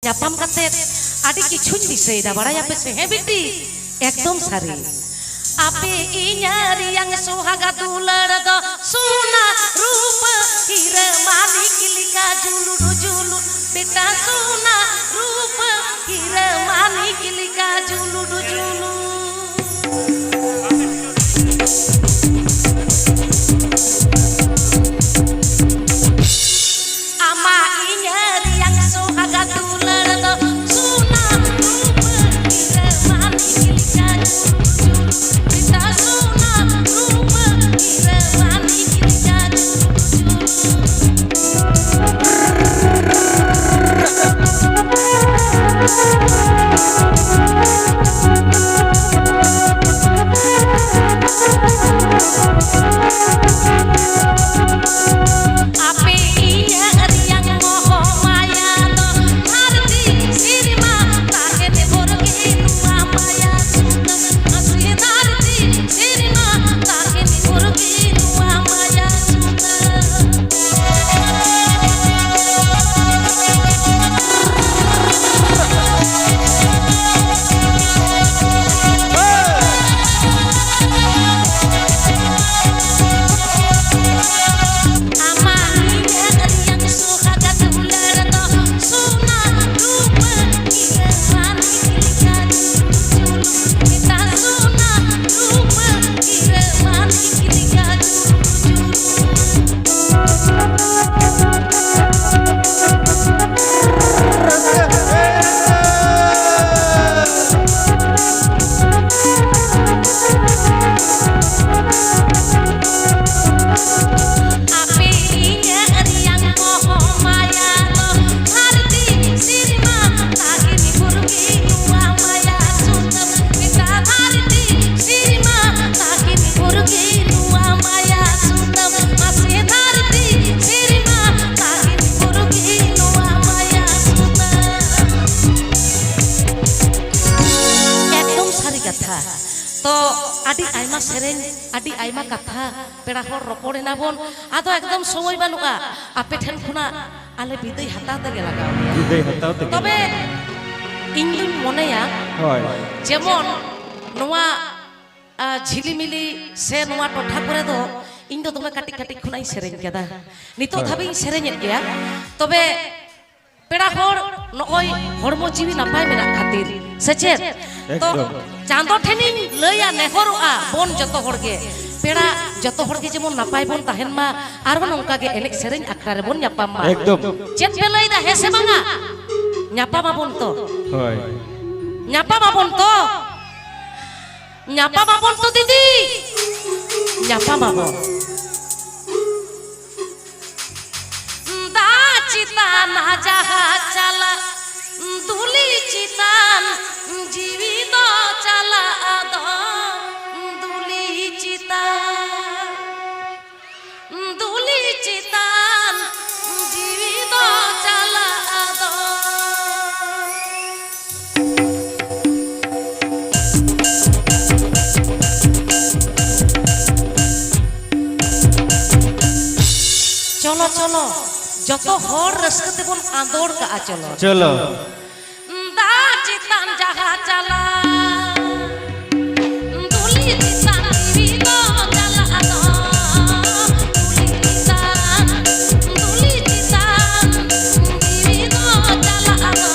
nyapam katet adi kichun disayda baraya pe se he biti ekdom sari ape inyari yang sohaga dular do suna rupa hira manik lika julu julu beta suna rupa hira manik lika julu julu ama inyari yang sohaga dular do suna rupa hira manik lika julu beta suna rupa hira manik lika ape inyari yang moho maya do hardi sirma takene borge nuwa maya sunda asli hardi sirma takene borge nuwa maya sunda ama inyari yang sohaga dular do suna rupa hira manik lika julu beta suna rupa hira manik lika julu ape inyari yang moho maya do hardi sirma takene borge nuwa maya sunda beta hardi sirma takene borge nuwa maya sunda asli hardi sirma takene borge nuwa maya sunda ekdom sari katha to adi aima sereng adi aima katha pera hor roporena bon ado ekdom somoy banuga ape then khuna ale bidai hatate ge lagao বিদায় হতাও থেকে তবে English মনেয়া হয় যেমন নোয়া ঝিলিমিলি সে নোয়া টঠা করে দো in দো দমে কাটি কাটি খুনাই সেরেñ কেদা নিতো ধাবিং সেরেñেত গেয়া তবে পেড়া হর নয় হরমো জিবি নাপাই মেনা খাতির সেচেত তো চাঁদো ঠেনিং লইয়া নেহরুয়া বন যত হরগে পেড়া যত হরগে যেমন নাপাই বন তাহেন মা আর নংকা গে এনে সেরেñ আখড়া রে বন নাপাম মা একদম চেত পেলাইদা হেসে বাঙা নাপাম বন তো হয় nyapa mabon to didi nyapa mabon da citan jaha chala duli citan jiwi do chala ado duli citan jiwi do chala ado চলো চলো যত হর রাস্তা তেমন আদর কা চলো চলো দা চিতান জাহা চালা দুলি চিতান দিবিদো চালা আদো দুলি চিতান দিবিদো চালা আদো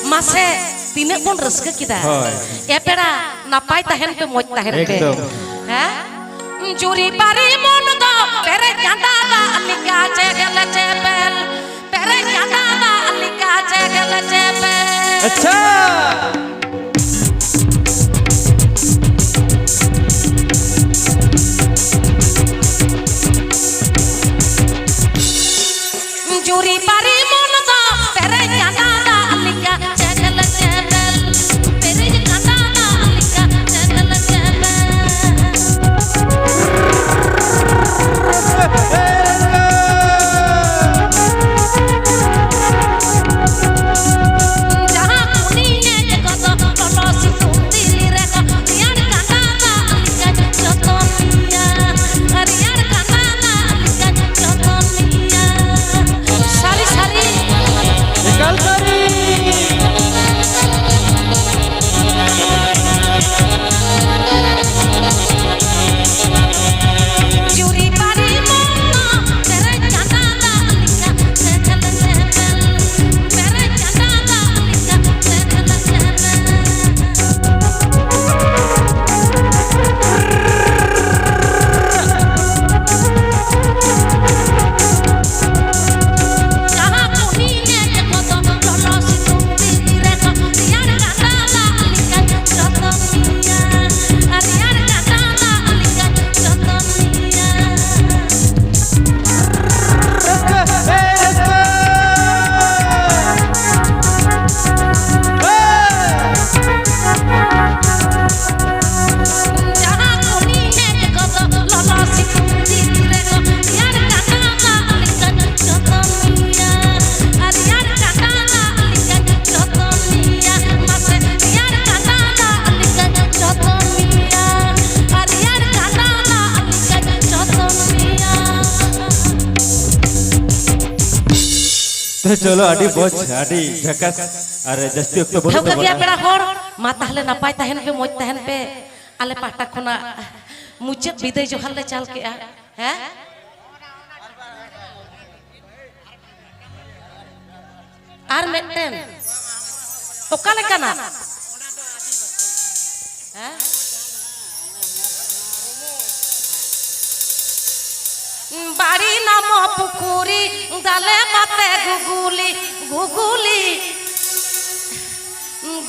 मासे तीने बन रस्क किदा ए पेड़ा नापाय तहन पे मोज तहन पे हैं चोरी पारी मन दो पेरे कांदा दा अलिका चेगल चेपल पेरे कांदा दा अलिका चेगल चेपल अच्छा चोरी पारी मन दो पेरे कांदा दा अलिका चेगल चेपल पेरे कांदा दा अलिका चेगल चेपल तो चलो आडी बोझ आडी झकास अरे जस्ती वक्त बोल ठोक गया पेड़ा होर मा ताहले नापाय तहन पे मोज तहन पे आले पाटा खुना मुचत विदय जोहल ले चल के हैं आर मेटेन ओका लेकाना हैं बाड़ी नाम पुकुरी दाले बाते गुगुली गुगुली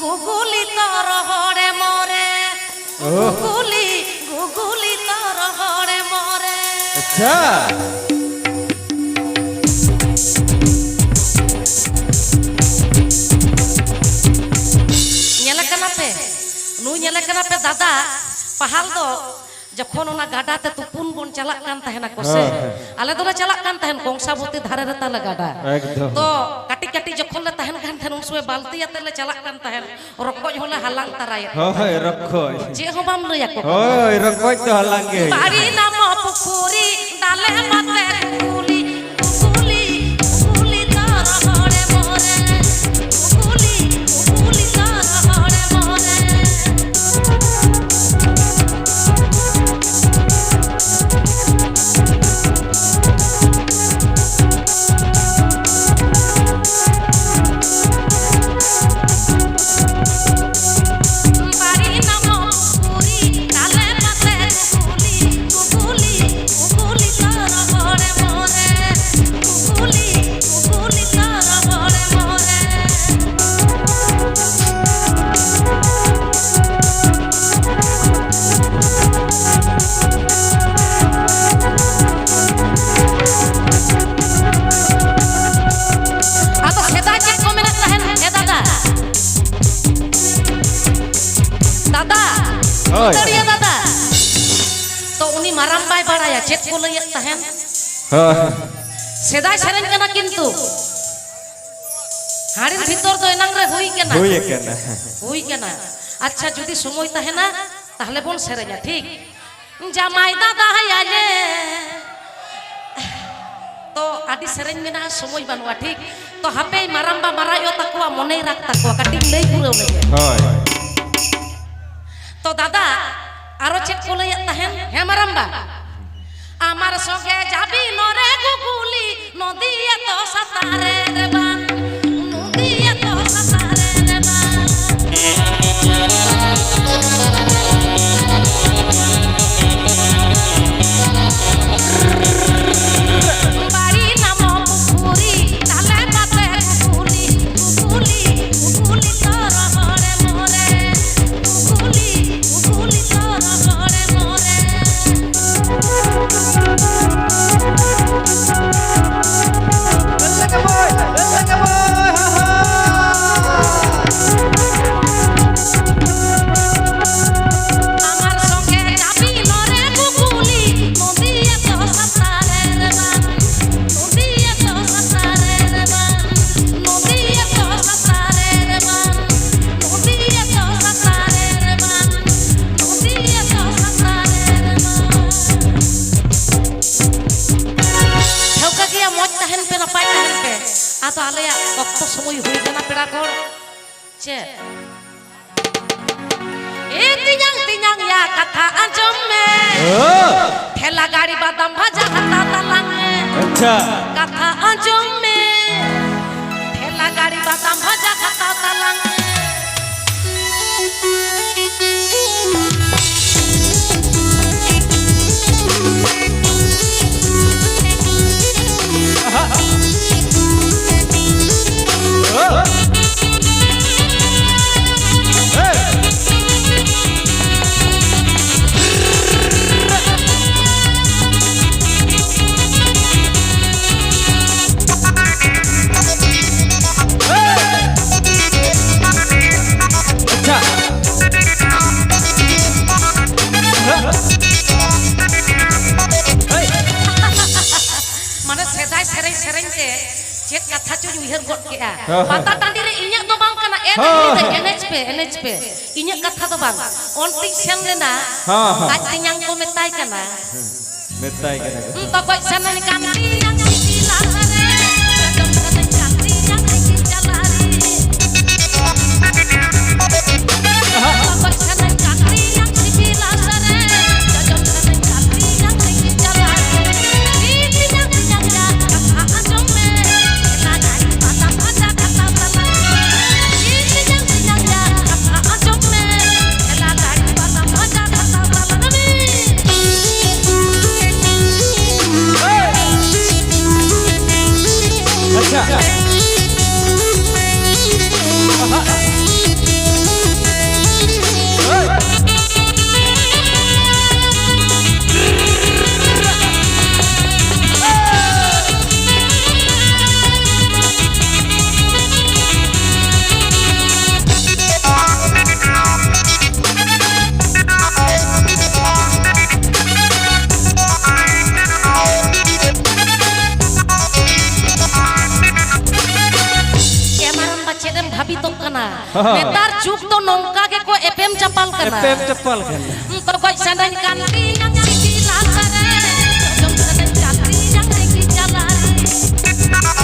गुगुली तोर हरे मोरे গুগুলি গুগুলি তোর হরে মরে আচ্ছা nyala kanape nu nyala kanape dada pahal do যখন ওনা গাডাতে তুপুন বন চালাক কান তাহেনা কোসে আলে দোলা চালাক কান তাহেন কংসাবতী ধারে রে তালে গাডা একদম তো কাটি কাটি যখন লে তাহেন কান থান উনসুয়ে বালতি আতে লে চালাক কান তাহেন রকজ হলে হালাং তারায় হয় রক্ষয় যে হবাম লইয়া কো হয় রক্ষয় তো হালাঙ্গে বাড়ি নাম পুকুরি ডালে মাতে গুলি গুলি গুলি তার হরে মরে গুলি গুলি তার হরে মরে মারাম্বাই বাড়ায়া চেক কো লইয়া তাহেন সেদাই সেরেন কেনা কিন্তু হাড়ির ভিতর তো এনাং রে হই কেনা আচ্ছা যদি সময় তাহে না তাহলে বল সেরেন ঠিক জামাই দাদা আইলে তো আদি সেরেন মেনা সময় বানুয়া ঠিক তো হাপে মারাম্বা মারায়ো তাকুয়া মনেই রাখ তাকুয়া কাটি লই পুরো লইয়া হয় তো দাদা আরো চেক কো লইয়া তাহেন হে মারাম্বা আমার সঙ্গে যাবি নরে গুগুলি নদী এত সাঁতারে রে বান নদী এত সাঁতারে রে বান বাড়ি নাম পুকুরি তালে পাতে গুগুলি গুগুলি গুগুলি তোর হরে মরে গুগুলি গুগুলি তোর হরে মরে আমার সঙ্গে যাবি নরে গুগুলি নদী এত সাঁতারে রে বান নদী এত সাঁতারে রে বান নদী এত সাঁতারে রে বান নদী এত সাঁতারে রে বান নদী এত সাঁতারে রে বান ঠেউকা গিয়া মজ তাহেন পে নাপাই তাহেন পে আতো আলেয়া অক্ত সময় হই জানা পেড়া কর চে তিনাং ইয়া কথা আজম মে ঠেলা গাড়ি বাদাম ভাজা হাতা তালাং মে আচ্ছা কথা আজম মে ঠেলা গাড়ি বাদাম ভাজা হাতা তালাং মে মানে সেদাই সেরেন সেরেন তে চেক কথা চুই উইহার গট কেয়া পাতা টান্ডি রে ইᱧᱟᱹᱜ ᱫᱚ ᱵᱟᱝ ᱠᱟᱱᱟ এনএচ পে ইᱧᱟᱹᱜ কথা ᱫᱚ ᱵᱟᱝ অন্তিক সেন লেনা আজ তিᱧᱟᱝ কো মেতাই কানা মেতাই কেনা তো কই সেননি কান্তি yang sila রে জম জম কান্তি yang চালা রে কই সেননি কান্তি yang sila রে জম জম কান্তি yang চালা রে नेतार जुग तो नौका के को एफएम चपल करना एफएम चप्पल करना तो कोई सनन कांती yang सिटी लाल करे जम सनन कांती yang देखी चला रे